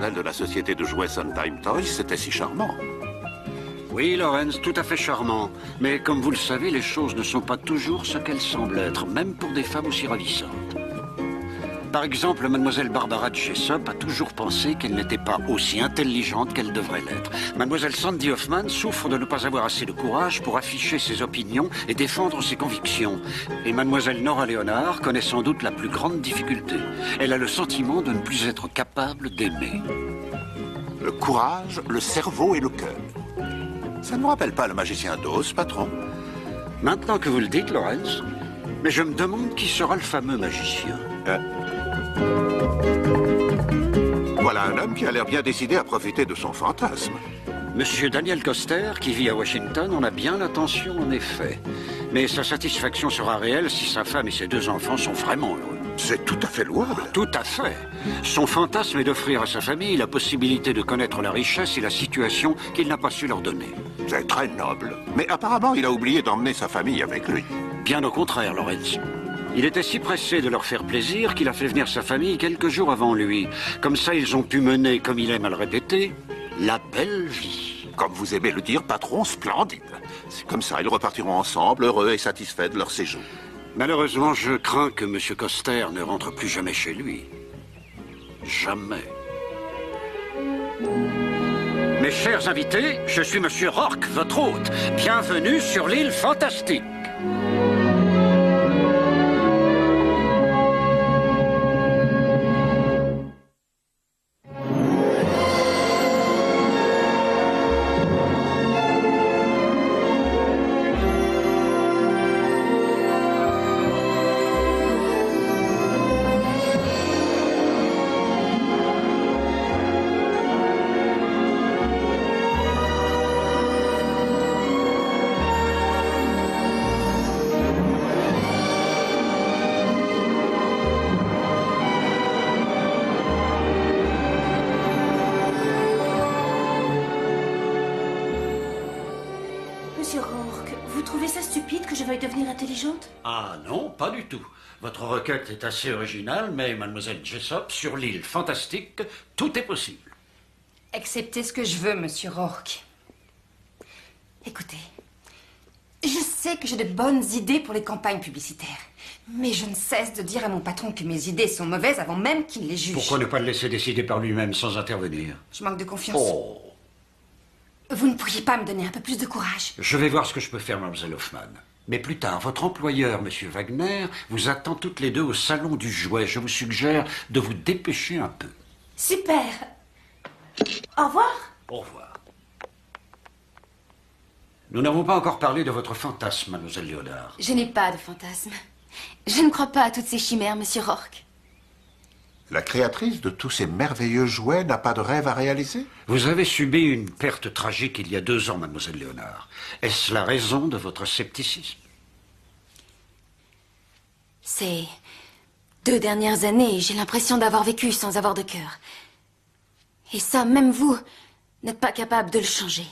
personnel de la société de jouets Suntime Toys, c'était si charmant. Oui, Lawrence, tout à fait charmant. Mais comme vous le savez, les choses ne sont pas toujours ce qu'elles semblent être, même pour des femmes aussi ravissantes. Par exemple, mademoiselle Barbara Jessop a toujours pensé qu'elle n'était pas aussi intelligente qu'elle devrait l'être. Mademoiselle Sandy Hoffman souffre de ne pas avoir assez de courage pour afficher ses opinions et défendre ses convictions. Et mademoiselle Nora Leonard connaît sans doute la plus grande difficulté. Elle a le sentiment de ne plus être capable d'aimer. Le courage, le cerveau et le cœur. Ça ne vous rappelle pas le magicien d'Oz, patron? Maintenant que vous le dites, Lawrence, mais je me demande qui sera le fameux magicien. Voilà un homme qui a l'air bien décidé à profiter de son fantasme. Monsieur Daniel Koster, qui vit à Washington, en a bien l'intention, en effet. Mais sa satisfaction sera réelle si sa femme et ses 2 enfants sont vraiment heureux. C'est tout à fait louable. Tout à fait. Son fantasme est d'offrir à sa famille la possibilité de connaître la richesse et la situation qu'il n'a pas su leur donner. C'est très noble. Mais apparemment, il a oublié d'emmener sa famille avec lui. Bien au contraire, Lawrence. Il était si pressé de leur faire plaisir qu'il a fait venir sa famille quelques jours avant lui. Comme ça, ils ont pu mener, comme il aime à le répéter, la belle vie. Comme vous aimez le dire, patron, splendide. C'est comme ça, ils repartiront ensemble, heureux et satisfaits de leur séjour. Malheureusement, je crains que M. Koster ne rentre plus jamais chez lui. Jamais. Mes chers invités, je suis M. Rourke, votre hôte. Bienvenue sur l'île fantastique. Monsieur Rourke, vous trouvez ça stupide que je veuille devenir intelligente? Ah non, pas du tout. Votre requête est assez originale, mais mademoiselle Jessop, sur l'île fantastique, tout est possible. Acceptez ce que je veux, monsieur Rourke. Écoutez, je sais que j'ai de bonnes idées pour les campagnes publicitaires. Mais je ne cesse de dire à mon patron que mes idées sont mauvaises avant même qu'il les juge. Pourquoi ne pas le laisser décider par lui-même sans intervenir? Je manque de confiance. Oh. Vous ne pourriez pas me donner un peu plus de courage? Je vais voir ce que je peux faire, mademoiselle Hoffman. Mais plus tard, votre employeur, monsieur Wagner, vous attend toutes les deux au salon du jouet. Je vous suggère de vous dépêcher un peu. Super. Au revoir. Au revoir. Nous n'avons pas encore parlé de votre fantasme, mademoiselle Léonard. Je n'ai pas de fantasme. Je ne crois pas à toutes ces chimères, monsieur Rourke. La créatrice de tous ces merveilleux jouets n'a pas de rêve à réaliser? Vous avez subi une perte tragique il y a 2 ans, mademoiselle Léonard. Est-ce la raison de votre scepticisme? Ces 2 dernières années, j'ai l'impression d'avoir vécu sans avoir de cœur. Et ça, même vous, n'êtes pas capable de le changer.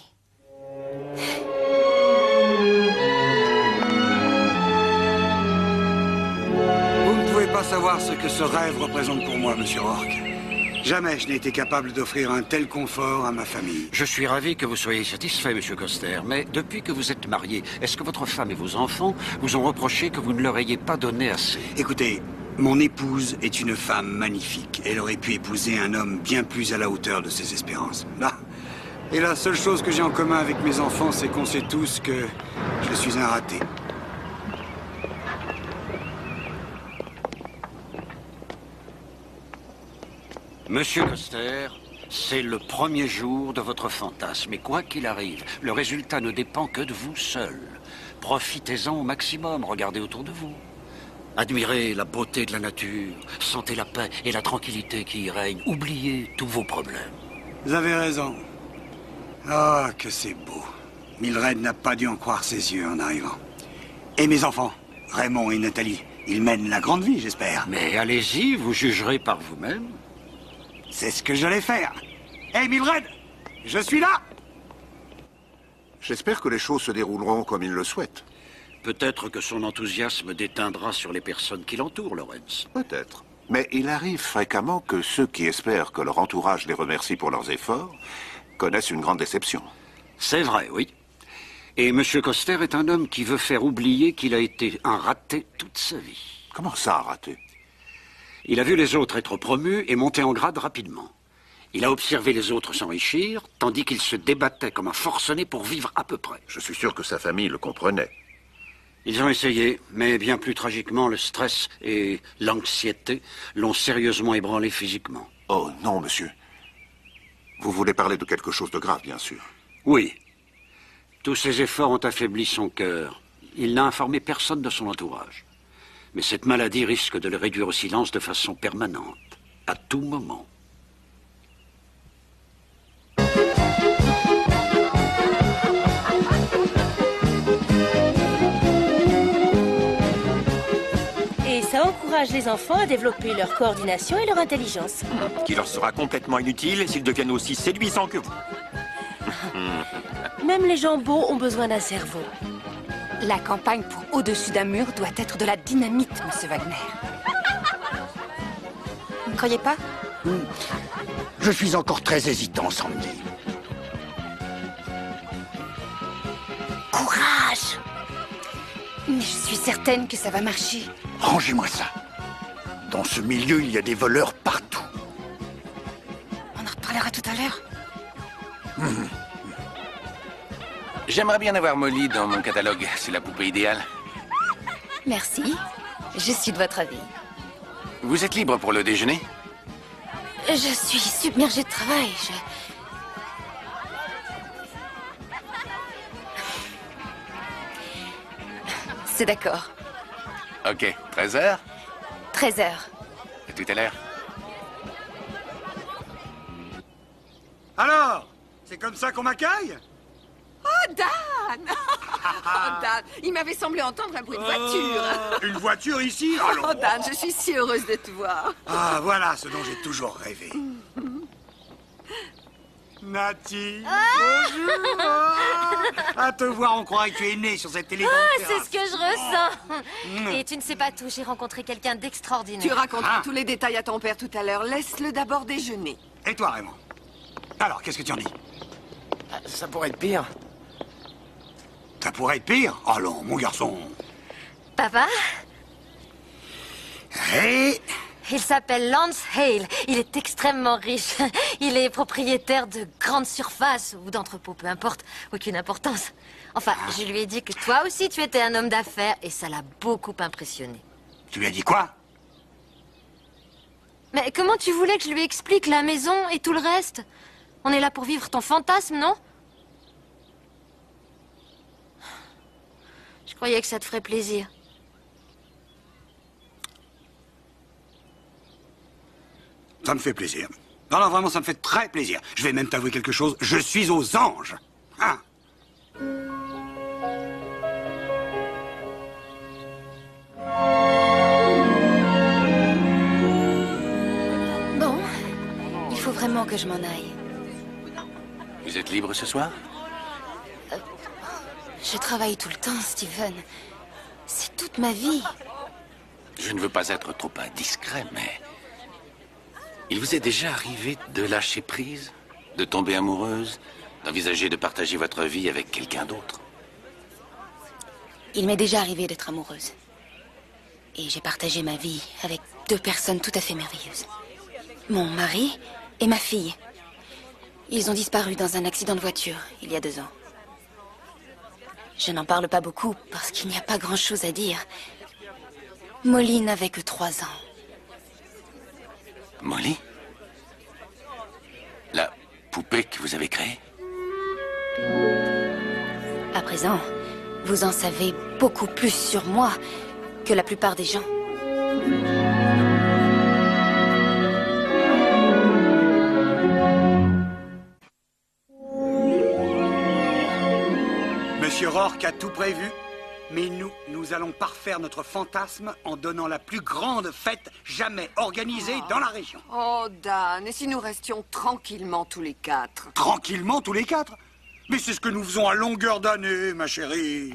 Vous ne pouvez pas savoir ce que ce rêve représente pour moi, monsieur Rourke. Jamais je n'ai été capable d'offrir un tel confort à ma famille. Je suis ravi que vous soyez satisfait, monsieur Koster, mais depuis que vous êtes marié, est-ce que votre femme et vos enfants vous ont reproché que vous ne leur ayez pas donné assez? Écoutez, mon épouse est une femme magnifique. Elle aurait pu épouser un homme bien plus à la hauteur de ses espérances. Là. Et la seule chose que j'ai en commun avec mes enfants, c'est qu'on sait tous que je suis un raté. Monsieur Koster, c'est le premier jour de votre fantasme. Et quoi qu'il arrive, le résultat ne dépend que de vous seul. Profitez-en au maximum, regardez autour de vous. Admirez la beauté de la nature, sentez la paix et la tranquillité qui y règnent. Oubliez tous vos problèmes. Vous avez raison. Ah, que c'est beau. Mildred n'a pas dû en croire ses yeux en arrivant. Et mes enfants, Raymond et Nathalie, ils mènent la grande vie, j'espère. Mais allez-y, vous jugerez par vous-même. C'est ce que j'allais faire. Hé, Mildred, je suis là. J'espère que les choses se dérouleront comme il le souhaite. Peut-être que son enthousiasme déteindra sur les personnes qui l'entourent, Lawrence. Peut-être. Mais il arrive fréquemment que ceux qui espèrent que leur entourage les remercie pour leurs efforts connaissent une grande déception. C'est vrai, oui. Et M. Coster est un homme qui veut faire oublier qu'il a été un raté toute sa vie. Comment ça, un raté? Il a vu les autres être promus et monter en grade rapidement. Il a observé les autres s'enrichir, tandis qu'il se débattait comme un forcené pour vivre à peu près. Je suis sûr que sa famille le comprenait. Ils ont essayé, mais bien plus tragiquement, le stress et l'anxiété l'ont sérieusement ébranlé physiquement. Oh non, monsieur. Vous voulez parler de quelque chose de grave, bien sûr. Oui. Tous ses efforts ont affaibli son cœur. Il n'a informé personne de son entourage. Mais cette maladie risque de le réduire au silence de façon permanente, à tout moment. Et ça encourage les enfants à développer leur coordination et leur intelligence. Qui leur sera complètement inutile s'ils deviennent aussi séduisants que vous. Même les gens beaux ont besoin d'un cerveau. La campagne pour au-dessus d'un mur doit être de la dynamite, monsieur Wagner. Vous ne croyez pas? Je suis encore très hésitant, Sandy. Courage! Mais je suis certaine que ça va marcher. Rangez-moi ça. Dans ce milieu, il y a des voleurs partout. On en reparlera tout à l'heure. J'aimerais bien avoir Molly dans mon catalogue. C'est la poupée idéale. Merci. Je suis de votre avis. Vous êtes libre pour le déjeuner? Je suis submergée de travail. C'est d'accord. Ok, 13h? 13h. À tout à l'heure. Alors, c'est comme ça qu'on m'accueille? Oh, Dan! Oh, Dan, il m'avait semblé entendre un bruit de voiture. Une voiture ici? Oh, Dan, je suis si heureuse de te voir. Ah, voilà ce dont j'ai toujours rêvé. Nati, bonjour. À te voir, on croirait que tu es né sur cette élégante C'est terrasse. ce que je ressens. Et tu ne sais pas tout, j'ai rencontré quelqu'un d'extraordinaire. Tu raconteras tous les détails à ton père tout à l'heure. Laisse-le d'abord déjeuner. Et toi, Raymond? Alors, qu'est-ce que tu en dis? Ça pourrait être pire. Ça pourrait être pire? Allons, mon garçon. Papa, Hé, il s'appelle Lance Hale. Il est extrêmement riche. Il est propriétaire de grandes surfaces ou d'entrepôts, peu importe, aucune importance. Enfin, je lui ai dit que toi aussi tu étais un homme d'affaires et ça l'a beaucoup impressionné. tu lui as dit quoi? Mais comment tu voulais que je lui explique la maison et tout le reste? On est là pour vivre ton fantasme, non? Je croyais que ça te ferait plaisir. Ça me fait plaisir. Non, non, vraiment, ça me fait très plaisir. Je vais même t'avouer quelque chose. Je suis aux anges. Hein? Bon, il faut vraiment que je m'en aille. Vous êtes libre ce soir? Je travaille tout le temps, Steven. C'est toute ma vie. Je ne veux pas être trop indiscret, mais... Il vous est déjà arrivé de lâcher prise? De tomber amoureuse? D'envisager de partager votre vie avec quelqu'un d'autre? Il m'est déjà arrivé d'être amoureuse. Et j'ai partagé ma vie avec deux personnes tout à fait merveilleuses. Mon mari et ma fille. Ils ont disparu dans un accident de voiture, il y a 2 ans. Je n'en parle pas beaucoup parce qu'il n'y a pas grand-chose à dire. Molly n'avait que 3 ans. Molly? La poupée que vous avez créée? À présent, vous en savez beaucoup plus sur moi que la plupart des gens. Monsieur Rourke a tout prévu, mais nous allons parfaire notre fantasme en donnant la plus grande fête jamais organisée dans la région. Oh, Dan, et si nous restions tranquillement tous les 4? Tranquillement, tous les 4? Mais c'est ce que nous faisons à longueur d'année, ma chérie.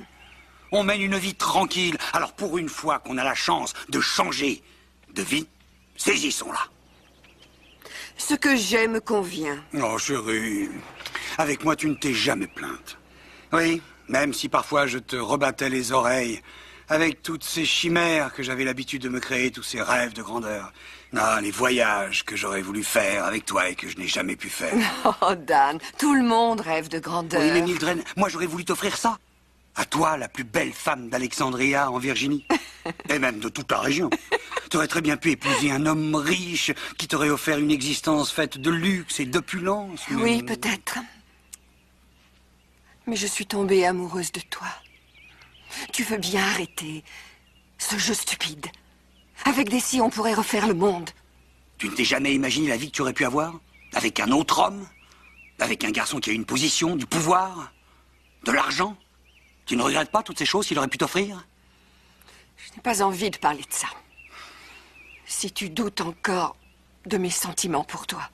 On mène une vie tranquille. Alors pour une fois qu'on a la chance de changer de vie, Saisissons-la. Ce que j'ai me convient. Oh, chérie, avec moi, tu ne t'es jamais plainte. Oui, même si parfois je te rebattais les oreilles avec toutes ces chimères que j'avais l'habitude de me créer, tous ces rêves de grandeur. Ah, les voyages que j'aurais voulu faire avec toi et que je n'ai jamais pu faire. Oh, Dan, tout le monde rêve de grandeur. Oui, mais Mildred, moi j'aurais voulu t'offrir ça. À toi, la plus belle femme d'Alexandria en Virginie. Et même de toute la région. Tu aurais très bien pu épouser un homme riche qui t'aurait offert une existence faite de luxe et d'opulence. Mais... Oui, peut-être. Mais je suis tombée amoureuse de toi. Tu veux bien arrêter ce jeu stupide. Avec des si, on pourrait refaire le monde. Tu ne t'es jamais imaginé la vie que tu aurais pu avoir? Avec un autre homme? Avec un garçon qui a une position, du pouvoir? De l'argent? Tu ne regrettes pas toutes ces choses qu'il aurait pu t'offrir? Je n'ai pas envie de parler de ça. Si tu doutes encore de mes sentiments pour toi,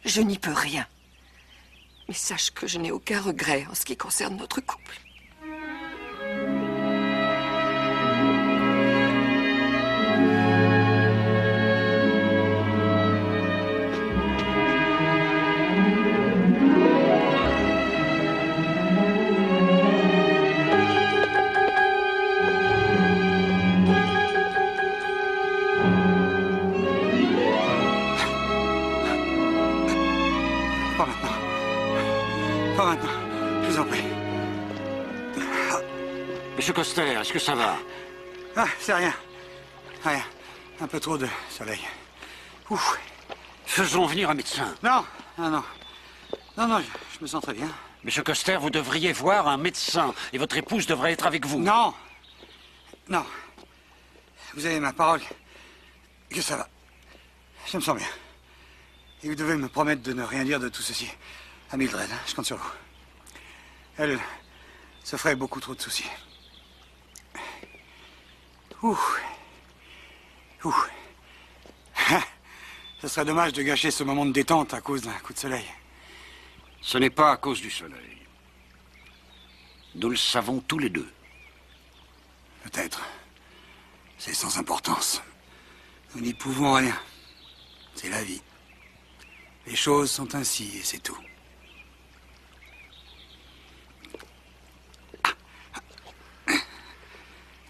je n'y peux rien. Mais sache que je n'ai aucun regret en ce qui concerne notre couple. Pas maintenant. Pas maintenant. Je vous en prie. Monsieur Coster, est-ce que ça va? Ah, c'est rien. Rien. Un peu trop de soleil. Ouf. Faisons venir un médecin. Non, non, non. Non, non, je me sens très bien. Monsieur Coster, vous devriez voir un médecin et votre épouse devrait être avec vous. Non. Non. Vous avez ma parole que ça va. Je me sens bien. Et vous devez me promettre de ne rien dire de tout ceci à Mildred. Hein, je compte sur vous. Elle se ferait beaucoup trop de soucis. Ouh. Ouh. Ce serait dommage de gâcher ce moment de détente à cause d'un coup de soleil. Ce n'est pas à cause du soleil. Nous le savons tous les deux. Peut-être. C'est sans importance. Nous n'y pouvons rien. C'est la vie. Les choses sont ainsi et c'est tout.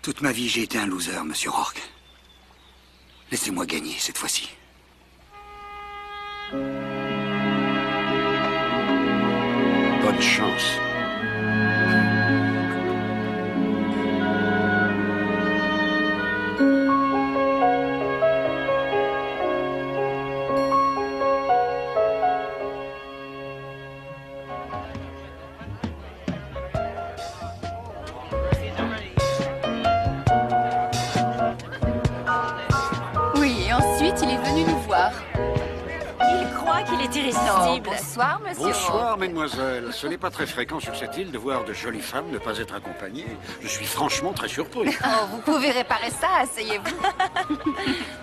Toute ma vie, j'ai été un loser, monsieur Rourke. Laissez-moi gagner cette fois-ci. Bonne chance. Oui, et ensuite il est venu nous voir. Il croit qu'il est irrésistible. Bonsoir, monsieur. Bonsoir, mesdemoiselles. Ce n'est pas très fréquent sur cette île de voir de jolies femmes ne pas être accompagnées. Je suis franchement très surpris. Oh, vous pouvez réparer ça, asseyez-vous.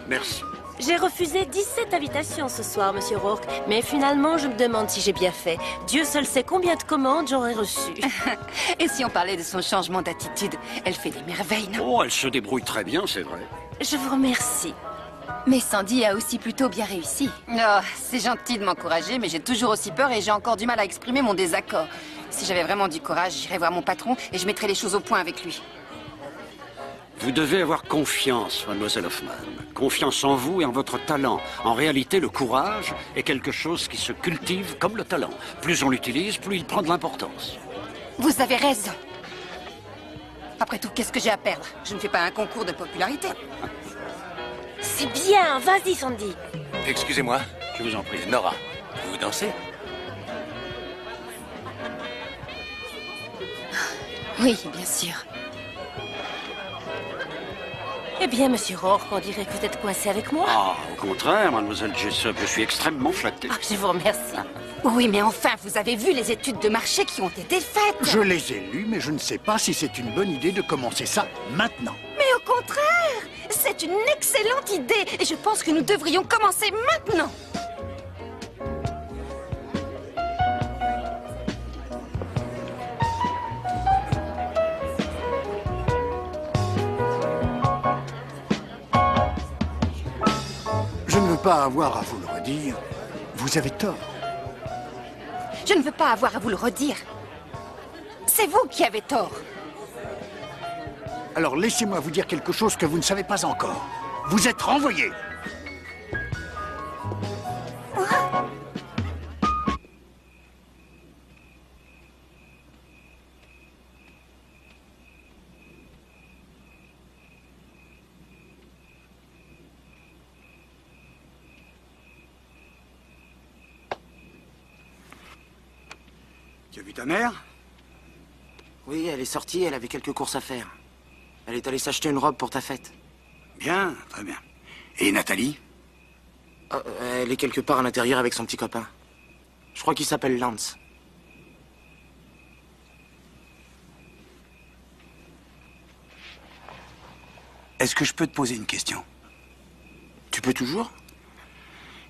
Merci. J'ai refusé 17 invitations ce soir, monsieur Rourke. Mais finalement, je me demande si j'ai bien fait. Dieu seul sait combien de commandes j'aurais reçues. Et si on parlait de son changement d'attitude? Elle fait des merveilles, non? Oh, elle se débrouille très bien, c'est vrai. Je vous remercie. Mais Sandy a aussi plutôt bien réussi. Oh, c'est gentil de m'encourager, mais j'ai toujours aussi peur et j'ai encore du mal à exprimer mon désaccord. Si j'avais vraiment du courage, j'irais voir mon patron et je mettrais les choses au point avec lui. Vous devez avoir confiance, mademoiselle Hoffman. Confiance en vous et en votre talent. En réalité, le courage est quelque chose qui se cultive comme le talent. Plus on l'utilise, plus il prend de l'importance. Vous avez raison. Après tout, qu'est-ce que j'ai à perdre? Je ne fais pas un concours de popularité. C'est bien, vas-y, Sandy. Excusez-moi. Je vous en prie. Nora, vous dansez? Oui, bien sûr. Eh bien, monsieur Rourke, on dirait que vous êtes coincé avec moi. Ah, au contraire, mademoiselle Jessup, je suis extrêmement flatté. Ah, je vous remercie. Oui, mais enfin, vous avez vu les études de marché qui ont été faites. Je les ai lues, mais je ne sais pas si c'est une bonne idée de commencer ça maintenant. Mais au contraire, c'est une excellente idée et je pense que nous devrions commencer maintenant. ne veux pas avoir à vous le redire. Vous avez tort. Je ne veux pas avoir à vous le redire. C'est vous qui avez tort. Alors laissez-moi vous dire quelque chose que vous ne savez pas encore. Vous êtes renvoyé. Tu as vu ta mère? Oui, elle est sortie, elle avait quelques courses à faire. Elle est allée s'acheter une robe pour ta fête. Bien, très bien. Et Nathalie? Elle est quelque part à l'intérieur avec son petit copain. Je crois qu'il s'appelle Lance. Est-ce que je peux te poser une question? Tu peux toujours?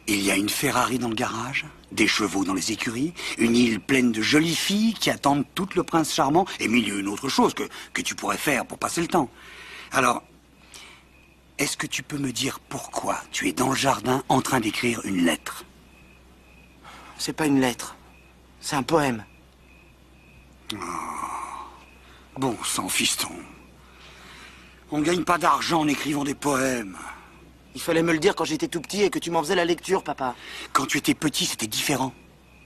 Il y a une Ferrari dans le garage, des chevaux dans les écuries, une île pleine de jolies filles qui attendent tout le prince charmant, et mille et une autre chose que tu pourrais faire pour passer le temps. Alors, est-ce que tu peux me dire pourquoi tu es dans le jardin en train d'écrire une lettre? C'est pas une lettre, c'est un poème. Oh. Bon sang, fiston. On ne gagne pas d'argent en écrivant des poèmes. Il fallait me le dire quand j'étais tout petit et que tu m'en faisais la lecture, papa. Quand tu étais petit, c'était différent.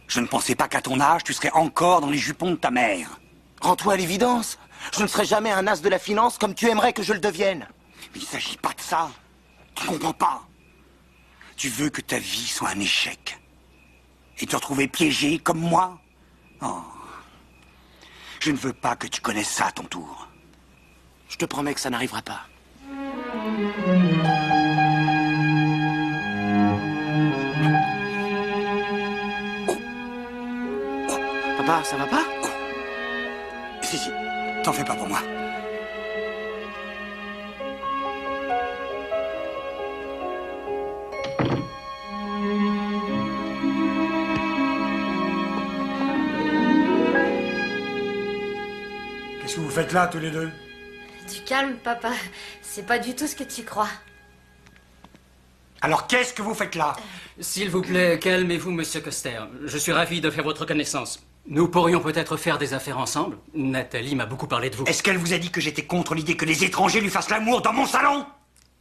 Je ne pensais pas qu'à ton âge, tu serais encore dans les jupons de ta mère. Rends-toi à l'évidence. Je ne serai jamais un as de la finance comme tu aimerais que je le devienne. Mais il ne s'agit pas de ça. Tu ne comprends pas. Tu veux que ta vie soit un échec. Et te retrouver piégé comme moi. Oh. Je ne veux pas que tu connaisses ça à ton tour. Je te promets que ça n'arrivera pas. Papa, ça va pas? Si, t'en fais pas pour moi. Qu'est-ce que vous faites là, tous les deux? Du calme, papa. C'est pas du tout ce que tu crois. Alors qu'est-ce que vous faites là? S'il vous plaît, calmez-vous, monsieur Coster. Je suis ravi de faire votre connaissance. Nous pourrions peut-être faire des affaires ensemble. Nathalie m'a beaucoup parlé de vous. Est-ce qu'elle vous a dit que j'étais contre l'idée que les étrangers lui fassent l'amour dans mon salon?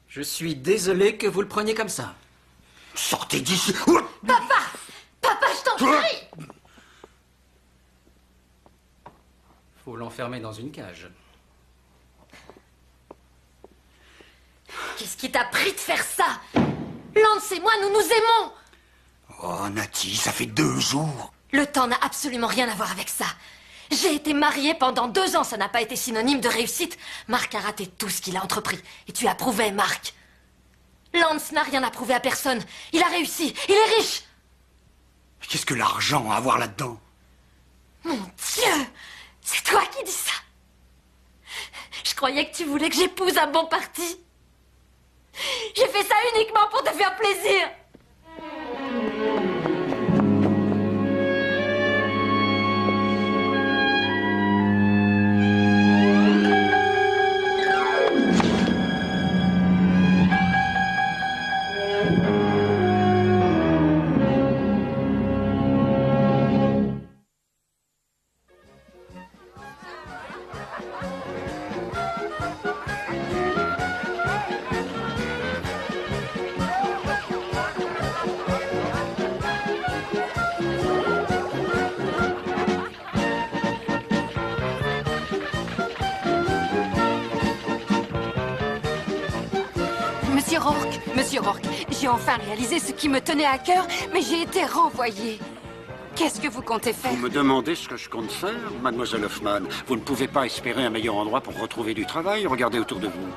Je suis désolé que vous le preniez comme ça. Sortez d'ici. Papa! Papa, je t'en prie! Faut l'enfermer dans une cage. Qu'est-ce qui t'a pris de faire ça? Lance et moi, nous nous aimons! Oh, Nati, ça fait 2 jours. Le temps n'a absolument rien à voir avec ça. J'ai été mariée pendant 2 ans, ça n'a pas été synonyme de réussite. Marc a raté tout ce qu'il a entrepris. Et tu approuvais, Marc. Lance n'a rien à prouver à personne. Il a réussi, il est riche. Qu'est-ce que l'argent a à voir là-dedans? Mon Dieu! C'est toi qui dis ça. Je croyais que tu voulais que j'épouse un bon parti. J'ai fait ça uniquement pour te faire plaisir. Monsieur Rourke, j'ai enfin réalisé ce qui me tenait à cœur, mais j'ai été renvoyée. Qu'est-ce que vous comptez faire? Vous me demandez ce que je compte faire, mademoiselle Hoffman. Vous ne pouvez pas espérer un meilleur endroit pour retrouver du travail. Regardez autour de vous.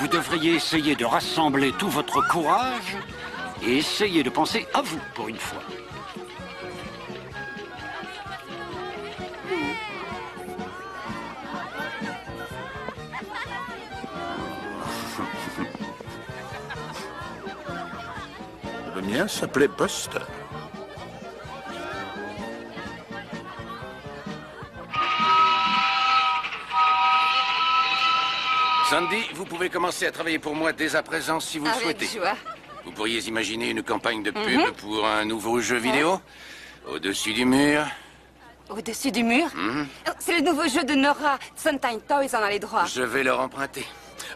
Vous devriez essayer de rassembler tout votre courage et essayer de penser à vous pour une fois. Le mien s'appelait Buster. Sandy, vous pouvez commencer à travailler pour moi dès à présent si vous le souhaitez. Avec joie. Vous pourriez imaginer une campagne de pub pour un nouveau jeu vidéo? Au-dessus du mur? Au-dessus du mur? C'est le nouveau jeu de Nora. Sunshine Toys en a les droits. Je vais leur emprunter.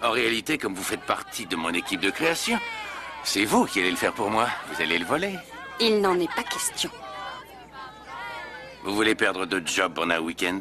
En réalité, comme vous faites partie de mon équipe de création, c'est vous qui allez le faire pour moi. Vous allez le voler. Il n'en est pas question. Vous voulez perdre de job en un week-end?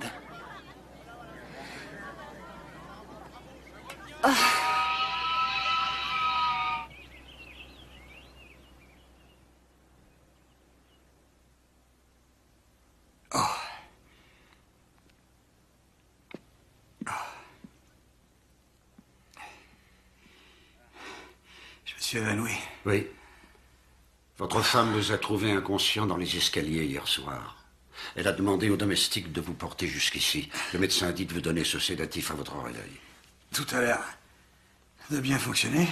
Je me suis évanoui. Oui. Votre femme vous a trouvé inconscient dans les escaliers hier soir. Elle a demandé au domestique de vous porter jusqu'ici. Le médecin dit de vous donner ce sédatif à votre réveil. Tout a l'air de bien fonctionner.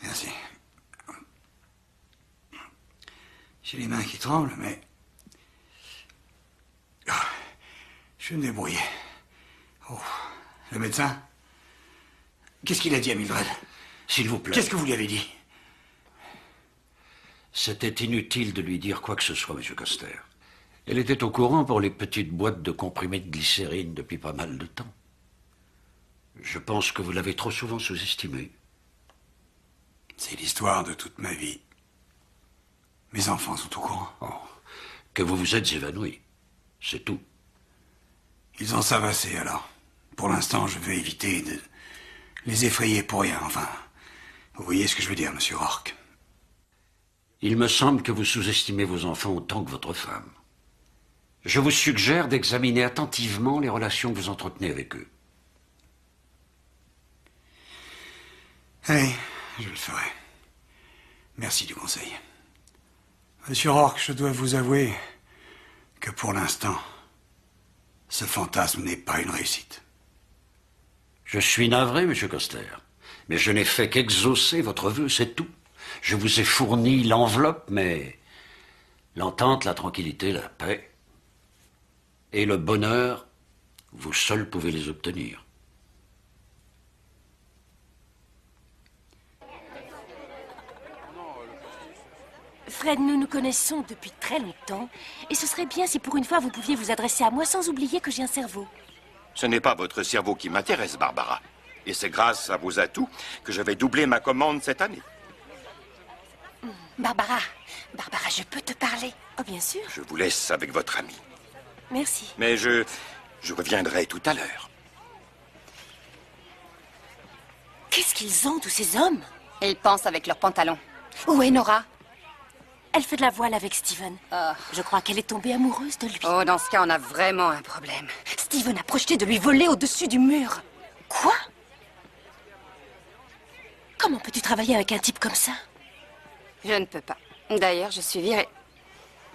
Merci. J'ai les mains qui tremblent, mais... je vais me débrouiller. Oh, le médecin? Qu'est-ce qu'il a dit à Mildred? S'il vous plaît. Qu'est-ce que vous lui avez dit? C'était inutile de lui dire quoi que ce soit, Monsieur Coster. Elle était au courant pour les petites boîtes de comprimés de glycérine depuis pas mal de temps. Je pense que vous l'avez trop souvent sous-estimé. C'est l'histoire de toute ma vie. Mes enfants sont au courant. Oh, que vous vous êtes évanoui. C'est tout. Ils en savent assez, alors. Pour l'instant, je veux éviter de les effrayer pour rien, enfin. Vous voyez ce que je veux dire, Monsieur Rourke. Il me semble que vous sous-estimez vos enfants autant que votre femme. Je vous suggère d'examiner attentivement les relations que vous entretenez avec eux. Oui, je le ferai. Merci du conseil. Monsieur Rourke, je dois vous avouer que pour l'instant, ce fantasme n'est pas une réussite. Je suis navré, Monsieur Coster, mais je n'ai fait qu'exaucer votre vœu, c'est tout. Je vous ai fourni l'enveloppe, mais l'entente, la tranquillité, la paix et le bonheur, vous seuls pouvez les obtenir. Fred, nous nous connaissons depuis très longtemps, et ce serait bien si pour une fois vous pouviez vous adresser à moi sans oublier que j'ai un cerveau. Ce n'est pas votre cerveau qui m'intéresse, Barbara. Et c'est grâce à vos atouts que je vais doubler ma commande cette année. Barbara, je peux te parler? Oh, bien sûr. Je vous laisse avec votre ami. Merci. Mais je reviendrai tout à l'heure. Qu'est-ce qu'ils ont, tous ces hommes? Ils pensent avec leurs pantalons. Où est Nora? Elle fait de la voile avec Steven. Je crois qu'elle est tombée amoureuse de lui. Oh, dans ce cas, on a vraiment un problème. Steven a projeté de lui voler au-dessus du mur. Quoi? Comment peux-tu travailler avec un type comme ça? Je ne peux pas. D'ailleurs, je suis virée.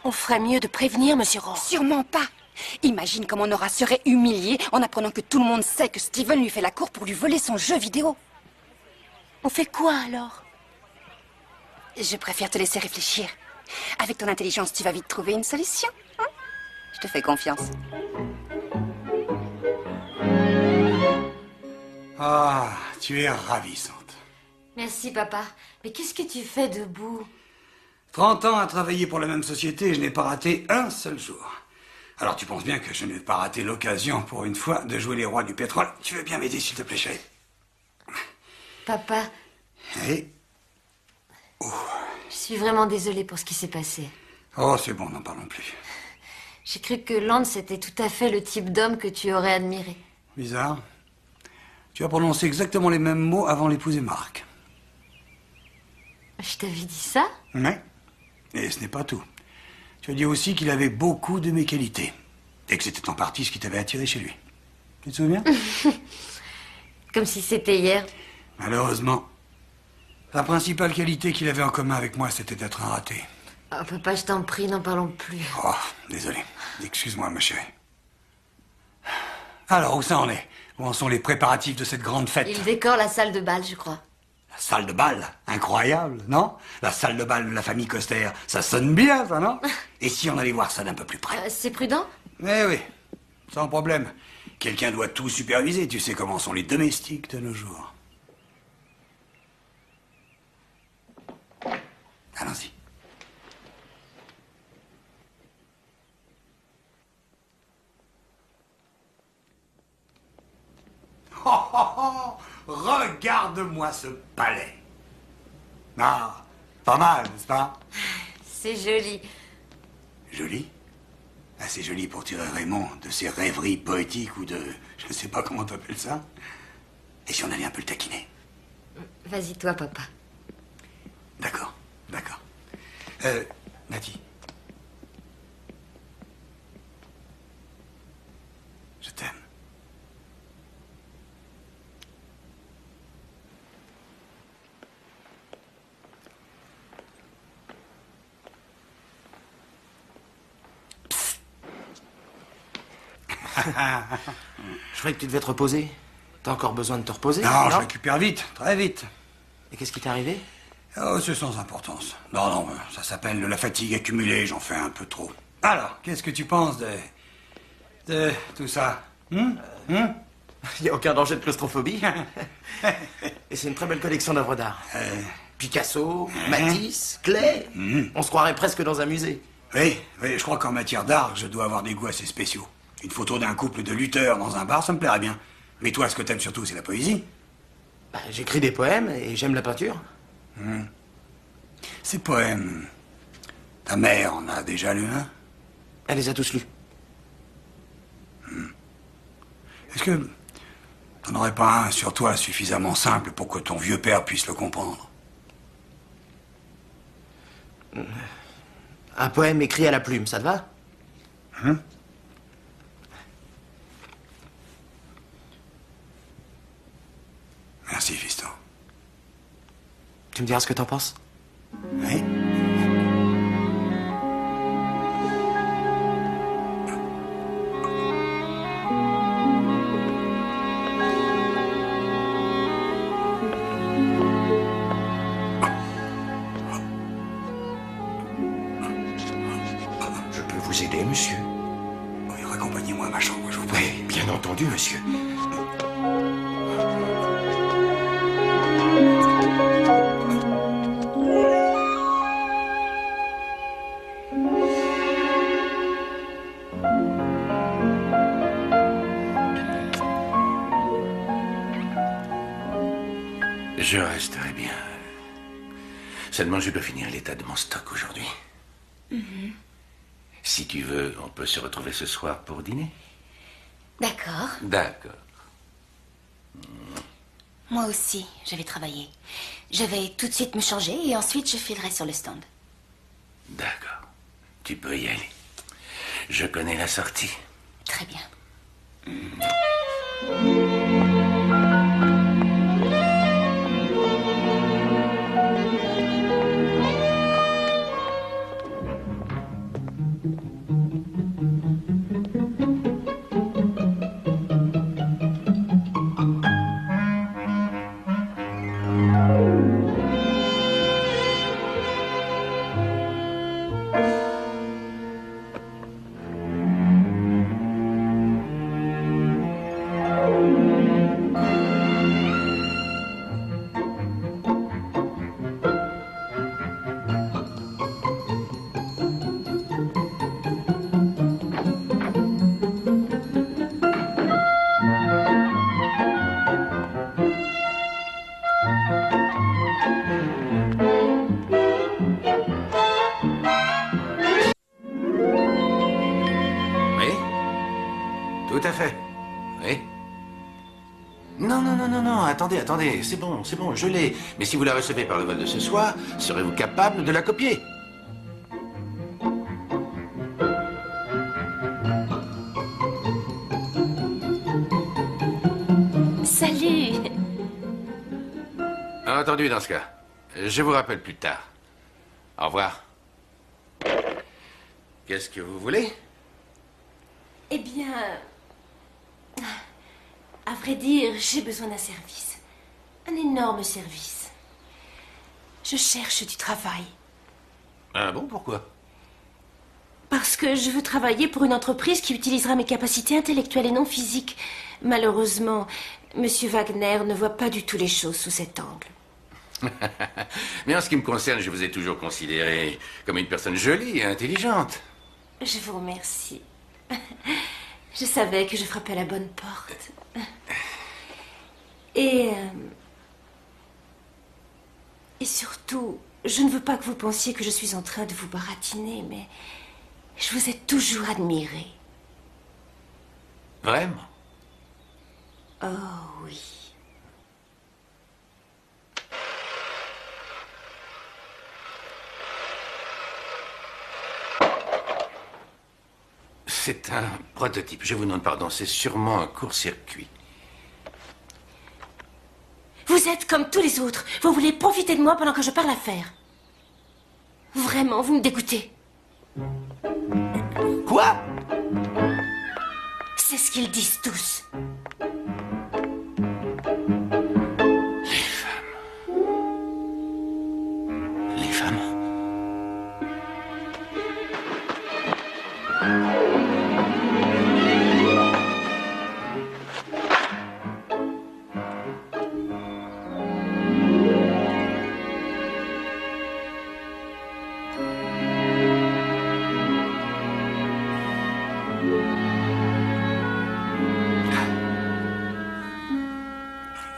On ferait mieux de prévenir, Monsieur Rourke. Sûrement pas. Imagine comment Nora serait humiliée en apprenant que tout le monde sait que Steven lui fait la cour pour lui voler son jeu vidéo. On fait quoi, alors? Je préfère te laisser réfléchir. Avec ton intelligence, tu vas vite trouver une solution. Hein? Je te fais confiance. Ah, tu es ravissante. Merci, papa. Mais qu'est-ce que tu fais debout? 30 ans à travailler pour la même société et je n'ai pas raté un seul jour. Alors tu penses bien que je n'ai pas raté l'occasion pour une fois de jouer les rois du pétrole. Tu veux bien m'aider, s'il te plaît, chérie? Papa, Oui. je suis vraiment désolée pour ce qui s'est passé. Oh, c'est bon, n'en parlons plus. J'ai cru que Lance était tout à fait le type d'homme que tu aurais admiré. Bizarre. Tu as prononcé exactement les mêmes mots avant l'épouser Marc. Je t'avais dit ça? Oui. Et ce n'est pas tout. Tu as dit aussi qu'il avait beaucoup de mes qualités. Et que c'était en partie ce qui t'avait attiré chez lui. Tu te souviens? Comme si c'était hier. Malheureusement, la principale qualité qu'il avait en commun avec moi, c'était d'être un raté. Oh, papa, je t'en prie, n'en parlons plus. Oh, désolé. Excuse-moi, ma chérie. Alors, où ça en est? Où en sont les préparatifs de cette grande fête? Il décore la salle de bal, je crois. La salle de bal? Incroyable, non? La salle de bal de la famille Coster. Ça sonne bien, ça, non? Et si on allait voir ça d'un peu plus près? C'est prudent? Eh oui, sans problème. Quelqu'un doit tout superviser. Tu sais comment sont les domestiques de nos jours. Regarde-moi ce palais. Ah, pas mal, n'est-ce pas? C'est joli. Joli? Ah, c'est joli pour tirer Raymond de ses rêveries poétiques ou de... Je ne sais pas comment t'appelles ça. Et si on allait un peu le taquiner? Vas-y, toi, papa. D'accord, d'accord. Nati. Je t'aime. Je croyais que tu devais te reposer. T'as encore besoin de te reposer? Non, je récupère vite, très vite. Et qu'est-ce qui t'est arrivé? Oh, c'est sans importance. Non, ça s'appelle de la fatigue accumulée, j'en fais un peu trop. Alors, qu'est-ce que tu penses de tout ça? Il n'y a aucun danger de claustrophobie. Et c'est une très belle collection d'œuvres d'art. Picasso, Matisse, Klee. On se croirait presque dans un musée. Oui, je crois qu'en matière d'art, je dois avoir des goûts assez spéciaux. Une photo d'un couple de lutteurs dans un bar, ça me plairait bien. Mais toi, ce que t'aimes surtout, c'est la poésie. J'écris des poèmes et j'aime la peinture. Ces poèmes, ta mère en a déjà lu un? Elle les a tous lus. Est-ce que t'en aurais pas un sur toi suffisamment simple pour que ton vieux père puisse le comprendre? Un poème écrit à la plume, ça te va? Merci, fiston. Tu me diras ce que t'en penses? Oui. Je peux vous aider, monsieur? Oui, raccompagnez-moi à ma chambre, je vous prie. Oui, bien entendu, monsieur. Je resterai bien. Seulement, je dois finir l'état de mon stock aujourd'hui. Si tu veux, on peut se retrouver ce soir pour dîner. D'accord. D'accord. Moi aussi, je vais travailler. Je vais tout de suite me changer et ensuite je filerai sur le stand. D'accord. Tu peux y aller. Je connais la sortie. Très bien. Tout à fait. Oui. Non, attendez, c'est bon, je l'ai. Mais si vous la recevez par le vol de ce soir, serez-vous capable de la copier? Salut! Entendu dans ce cas. Je vous rappelle plus tard. Au revoir. Qu'est-ce que vous voulez? Eh bien... À vrai dire, j'ai besoin d'un service. Un énorme service. Je cherche du travail. Ah bon, pourquoi? Parce que je veux travailler pour une entreprise qui utilisera mes capacités intellectuelles et non physiques. Malheureusement, Monsieur Wagner ne voit pas du tout les choses sous cet angle. Mais en ce qui me concerne, je vous ai toujours considéré comme une personne jolie et intelligente. Je vous remercie. Je savais que je frappais à la bonne porte. Et surtout, je ne veux pas que vous pensiez que je suis en train de vous baratiner, mais je vous ai toujours admiré. Vraiment? Oh oui. C'est un prototype. Je vous demande pardon, c'est sûrement un court-circuit. Vous êtes comme tous les autres. Vous voulez profiter de moi pendant que je parle à faire. Vraiment, vous me dégoûtez. Quoi? C'est ce qu'ils disent tous. Les femmes.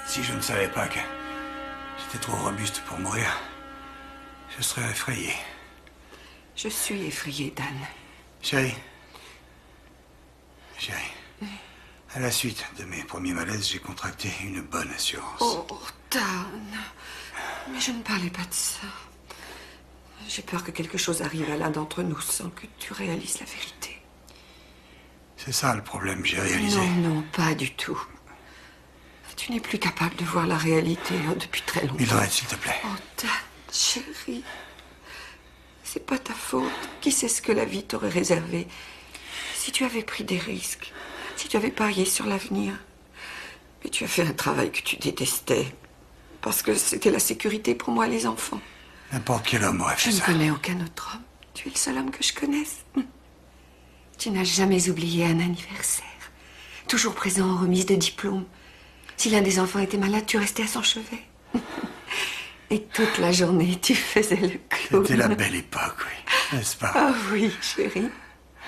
Si je ne savais pas que j'étais trop robuste pour mourir, je serais effrayé. Je suis effrayée, Dan. Chérie. Chérie. À la suite de mes premiers malaises, j'ai contracté une bonne assurance. Oh, Dan. Mais je ne parlais pas de ça. J'ai peur que quelque chose arrive à l'un d'entre nous sans que tu réalises la vérité. C'est ça le problème, j'ai réalisé. Non, non, pas du tout. Tu n'es plus capable de voir la réalité depuis très longtemps. Mildred, s'il te plaît. Oh, Dan, chérie. C'est pas ta faute. Qui sait ce que la vie t'aurait réservé si tu avais pris des risques, si tu avais parié sur l'avenir. Mais tu as fait un travail que tu détestais. Parce que c'était la sécurité pour moi et les enfants. N'importe quel homme aurait fait Je ça. ne connais aucun autre homme. Tu es le seul homme que je connaisse. Tu n'as jamais oublié un anniversaire. Toujours présent aux remises de diplômes. Si l'un des enfants était malade, tu restais à son chevet. Et toute la journée, tu faisais le clown. C'était la belle époque, oui. N'est-ce pas? Ah oui, chérie.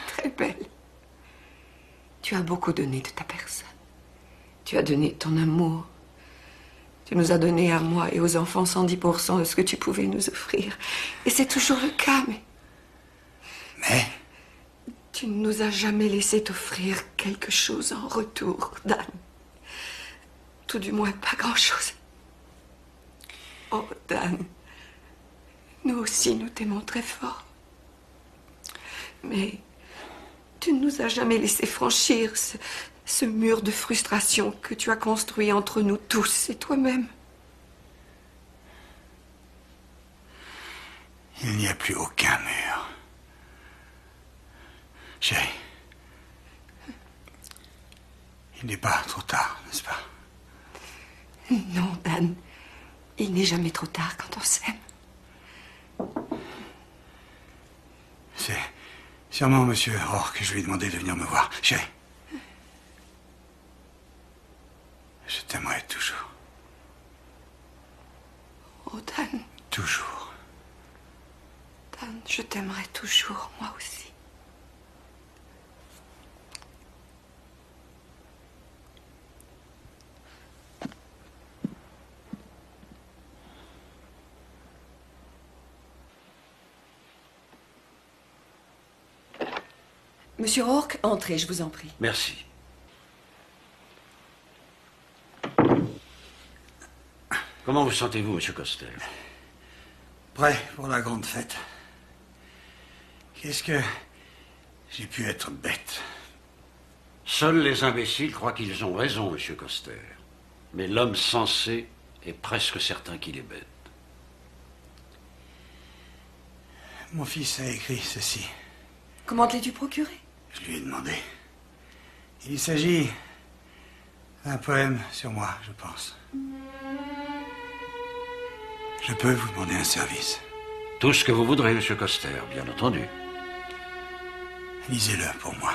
Très belle. Tu as beaucoup donné de ta personne. Tu as donné ton amour. Tu nous as donné à moi et aux enfants 110% de ce que tu pouvais nous offrir. Et c'est toujours le cas, Mais tu ne nous as jamais laissé t'offrir quelque chose en retour, Dan. Tout du moins pas grand-chose. Oh, Dan. Nous aussi, nous t'aimons très fort. Mais tu ne nous as jamais laissé franchir ce mur de frustration que tu as construit entre nous tous et toi-même. il n'y a plus aucun mur. Chérie. Il n'est pas trop tard, n'est-ce pas? Non, Dan. Il n'est jamais trop tard quand on s'aime. C'est sûrement Monsieur Rourke que je lui ai demandé de venir me voir. Chérie. Je t'aimerai toujours. Oh, Dan. Toujours. Dan, je t'aimerai toujours, moi aussi. Monsieur Rourke, entrez, je vous en prie. Merci. Comment vous sentez-vous, Monsieur Coster? Prêt pour la grande fête. Qu'est-ce que j'ai pu être bête? Seuls les imbéciles croient qu'ils ont raison, Monsieur Coster. Mais l'homme sensé est presque certain qu'il est bête. Mon fils a écrit ceci. Comment te l'as-tu procuré? Je lui ai demandé. Il s'agit d'un poème sur moi, je pense. Je peux vous demander un service. Tout ce que vous voudrez, Monsieur Coster, bien entendu. Lisez-le pour moi.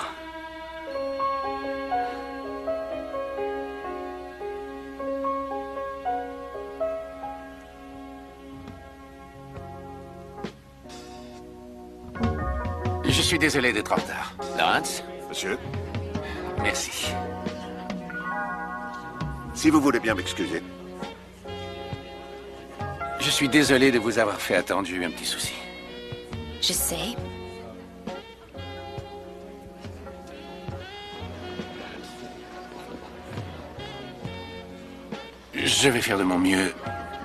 Je suis désolé d'être en retard. Lawrence? Monsieur? Merci. Si vous voulez bien m'excuser. Je suis désolé de vous avoir fait attendre, j'ai eu un petit souci. Je sais. Je vais faire de mon mieux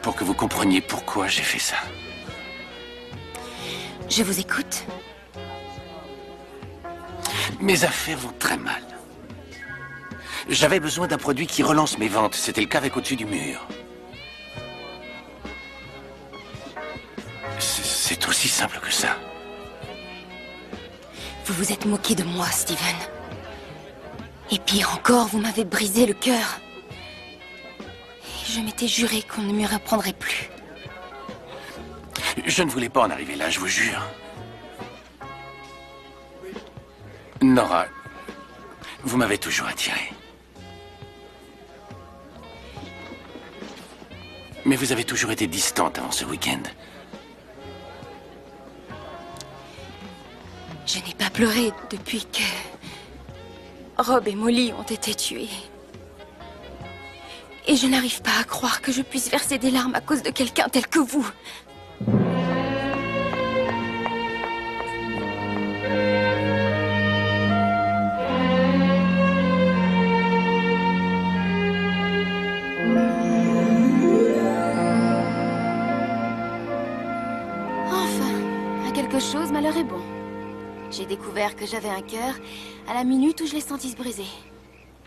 pour que vous compreniez pourquoi j'ai fait ça. Je vous écoute. Mes affaires vont très mal. J'avais besoin d'un produit qui relance mes ventes. C'était le cas avec Au-dessus du mur. C'est aussi simple que ça. Vous vous êtes moqué de moi, Steven. Et pire encore, vous m'avez brisé le cœur. Et je m'étais juré qu'on ne m'y reprendrait plus. Je ne voulais pas en arriver là, je vous jure. Nora, vous m'avez toujours attiré. Mais vous avez toujours été distante avant ce week-end. Je n'ai pas pleuré depuis que Rob et Molly ont été tués. Et je n'arrive pas à croire que je puisse verser des larmes à cause de quelqu'un tel que vous. Enfin, à quelque chose, malheur est bon. J'ai découvert que j'avais un cœur à la minute où je l'ai senti se briser.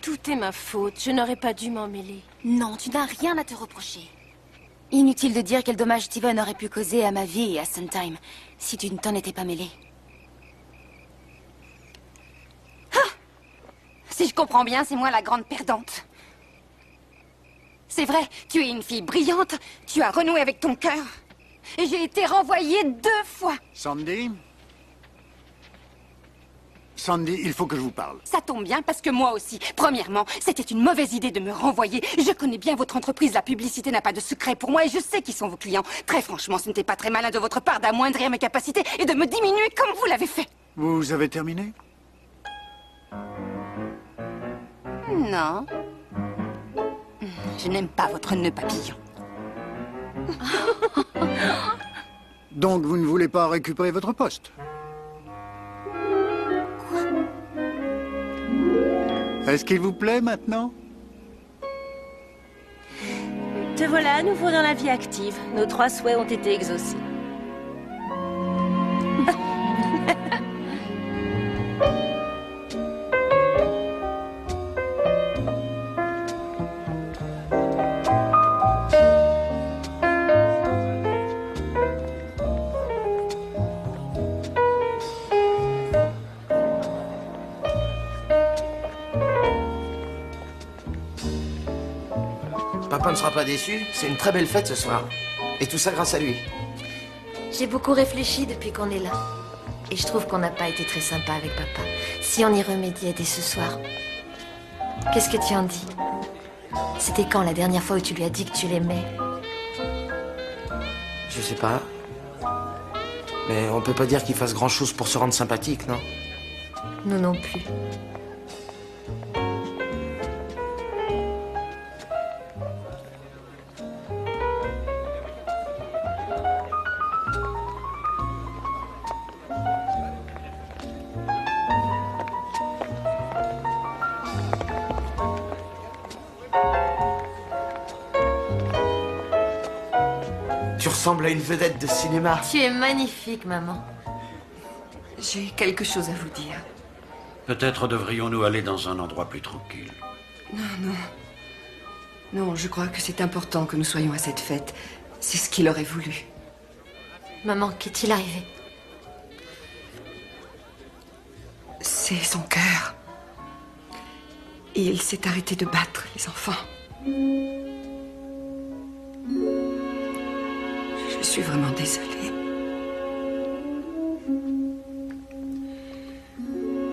Tout est ma faute. Je n'aurais pas dû m'en mêler. Non, tu n'as rien à te reprocher. Inutile de dire quel dommage Steven aurait pu causer à ma vie et à Sondheim si tu ne t'en étais pas mêlé. Ah! Si je comprends bien, c'est moi la grande perdante. C'est vrai, tu es une fille brillante, tu as renoué avec ton cœur. Et j'ai été renvoyée 2 fois. Sandy? Sandy, il faut que je vous parle. Ça tombe bien parce que moi aussi. Premièrement, c'était une mauvaise idée de me renvoyer. Je connais bien votre entreprise, la publicité n'a pas de secret pour moi et je sais qui sont vos clients. Très franchement, ce n'était pas très malin de votre part d'amoindrir mes capacités et de me diminuer comme vous l'avez fait. Vous avez terminé? Non. Je n'aime pas votre nœud papillon. Donc vous ne voulez pas récupérer votre poste? Est-ce qu'il vous plaît maintenant? Te voilà à nouveau dans la vie active. Nos 3 souhaits ont été exaucés. Papa ne sera pas déçu. C'est une très belle fête ce soir. Et tout ça grâce à lui. J'ai beaucoup réfléchi depuis qu'on est là. Et je trouve qu'on n'a pas été très sympa avec papa. Si on y remédiait dès ce soir. Qu'est-ce que tu en dis? C'était quand la dernière fois où tu lui as dit que tu l'aimais? Je sais pas. Mais on peut pas dire qu'il fasse grand-chose pour se rendre sympathique, non? Nous non plus. Tu ressembles à une vedette de cinéma. Tu es magnifique, maman. J'ai quelque chose à vous dire. Peut-être devrions-nous aller dans un endroit plus tranquille. Non. Non, je crois que c'est important que nous soyons à cette fête. C'est ce qu'il aurait voulu. Maman, qu'est-il arrivé? C'est son cœur. Il s'est arrêté de battre les enfants. Je suis vraiment désolée.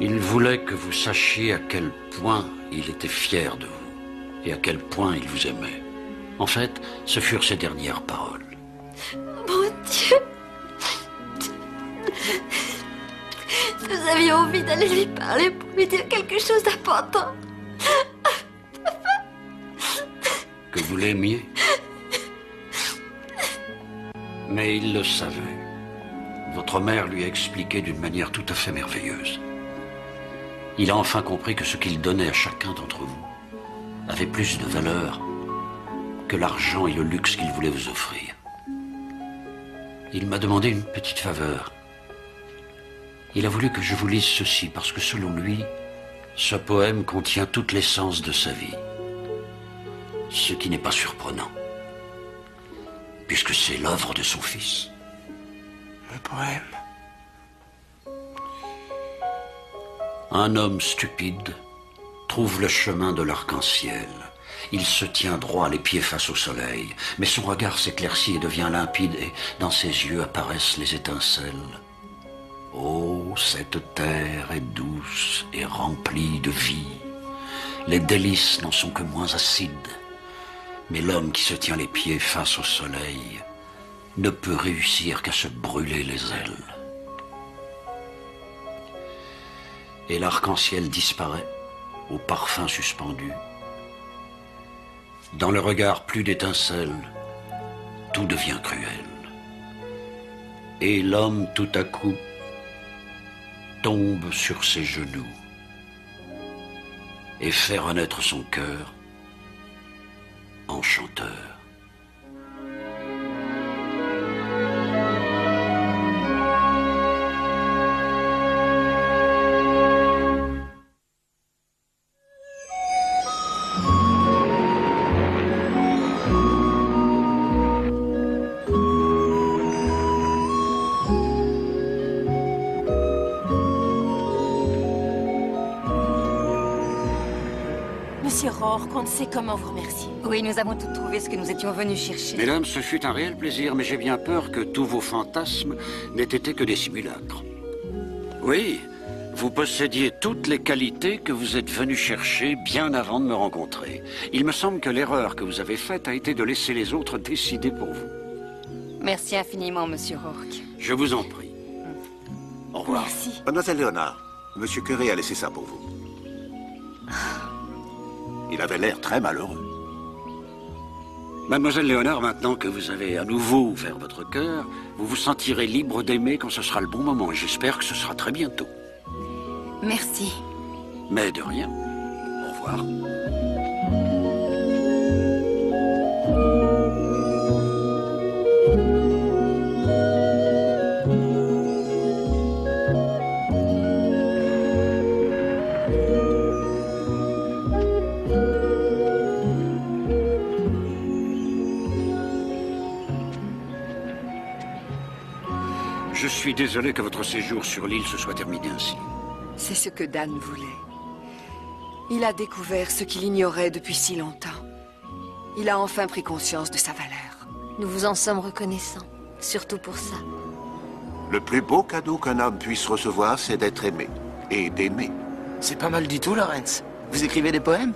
Il voulait que vous sachiez à quel point il était fier de vous et à quel point il vous aimait. En fait, ce furent ses dernières paroles. Mon Dieu! Nous avions envie d'aller lui parler pour lui dire quelque chose d'important. Que vous l'aimiez. Mais il le savait. Votre mère lui a expliqué d'une manière tout à fait merveilleuse. Il a enfin compris que ce qu'il donnait à chacun d'entre vous avait plus de valeur que l'argent et le luxe qu'il voulait vous offrir. Il m'a demandé une petite faveur. Il a voulu que je vous lise ceci parce que selon lui, ce poème contient toute l'essence de sa vie. Ce qui n'est pas surprenant, puisque c'est l'œuvre de son fils. Le poème. Un homme stupide trouve le chemin de l'arc-en-ciel. Il se tient droit, les pieds face au soleil, mais son regard s'éclaircit et devient limpide, et dans ses yeux apparaissent les étincelles. Oh, cette terre est douce et remplie de vie. Les délices n'en sont que moins acides. Mais l'homme qui se tient les pieds face au soleil ne peut réussir qu'à se brûler les ailes. Et l'arc-en-ciel disparaît au parfum suspendu. Dans le regard plus d'étincelles, tout devient cruel. Et l'homme tout à coup tombe sur ses genoux et fait renaître son cœur en chanteur. Monsieur Rourke, on ne sait comment vous remercier. Oui, nous avons tout trouvé ce que nous étions venus chercher. Mesdames, ce fut un réel plaisir, mais j'ai bien peur que tous vos fantasmes n'aient été que des simulacres. Oui, vous possédiez toutes les qualités que vous êtes venus chercher bien avant de me rencontrer. Il me semble que l'erreur que vous avez faite a été de laisser les autres décider pour vous. Merci infiniment, Monsieur Rourke. Je vous en prie. Au revoir. Merci. Mademoiselle Léonard, Monsieur Curé a laissé ça pour vous. Il avait l'air très malheureux. Mademoiselle Léonard, maintenant que vous avez à nouveau ouvert votre cœur, vous vous sentirez libre d'aimer quand ce sera le bon moment. Et j'espère que ce sera très bientôt. Merci. Mais de rien. Au revoir. Je suis désolé que votre séjour sur l'île se soit terminé ainsi. C'est ce que Dan voulait. Il a découvert ce qu'il ignorait depuis si longtemps. Il a enfin pris conscience de sa valeur. Nous vous en sommes reconnaissants, surtout pour ça. Le plus beau cadeau qu'un homme puisse recevoir, c'est d'être aimé. Et d'aimer. C'est pas mal du tout, Lawrence. Vous écrivez des poèmes?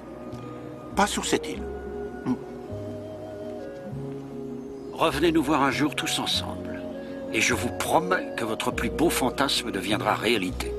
Pas sur cette île. Revenez nous voir un jour tous ensemble. Et je vous promets que votre plus beau fantasme deviendra réalité.